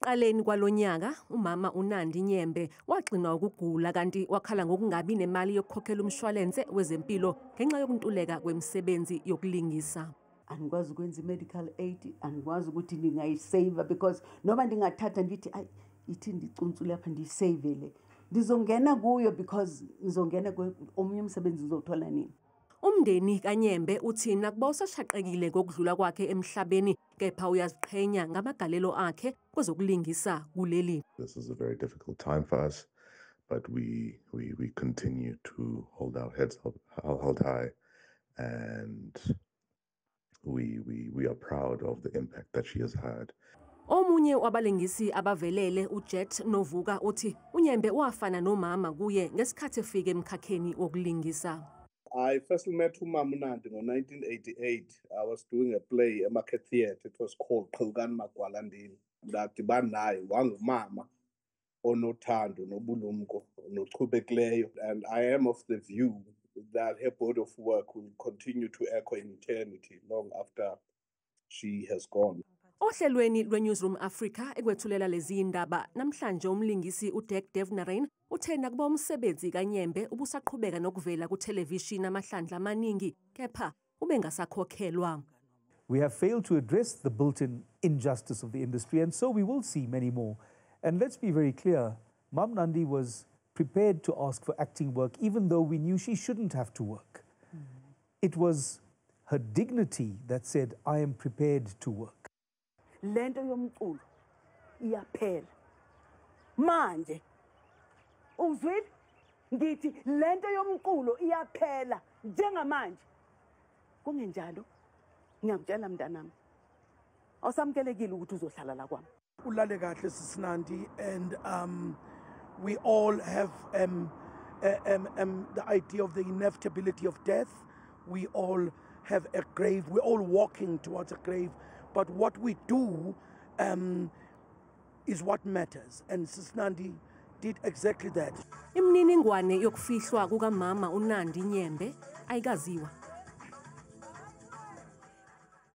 Ekuqaleni kwalonyaka, umama uNandi Nyembe waxinwa ukugula kanti wakhala ngokungabi nemali yokukhokhela umshwalense wezempilo ngenxa yokuntuleka kwemisebenzi yokulingisa. Angikwazi ukwenza i-medical aid, angikwazi ukuthi ngingayisave because noma ndingathatha ndithi ay ithi ndicuntsule lapha ndisavele. Ndizongena kuyo because ngizongena omunye umsebenzi uzothola nini. Umndeni kaNyembe uthi nakuba usashaqekile ngokudlula kwakhe emhlabeni kepha uyaziqhenya ngamagalelo akhe kwezokulingisa kuleli. This is a very difficult time for us, but we continue to hold our heads held high, and we are proud of the impact that she has had. Omunye wabalingisi abavelele uJet Novuka uthi uNyembe wafana nomama kuye ngesikhathi efike emkhakheni wokulingisa. I first met uMama uNandi in 1988. I was doing a play at Market Theatre. It was called Qhulukani Magwalandini. Ndadibana naye wangumama onothando nobulumko nochubekileyo, and I am of the view that her body of work will continue to echo in eternity long after she has gone. Ohlelweni lweNewsroom Africa ekwethulela lezi indaba namhlanje umlingisi uDek Devnarain uthe nakuba umsebenzi kaNyembe ubusaqhubeka nokuvela kuthelevishini amahlandla amaningi kepha ubengasakhokhelwa. We have failed to address the built-in injustice of the industry, and so we will see many more. And let's be very clear, Mam Nandi was prepared to ask for acting work even though we knew she shouldn't have to work. It was her dignity that said, I am prepared to work. Lento yomculo iyaphela manje uzwile ngithi lento yomculo iyaphela njengamanje kungenjalo ngiyakutshela mntanami awusamkelekile ukuthi uzohlala la kwami ulale kahle sisinandi, and we all have the idea of the inevitability of death. We all have a grave, we're all walking towards a grave. But what we do is what matters, and Sisnandi did exactly that. Imininingwane yokufihlwa kukamama uNandi Nyembe ayikaziwa.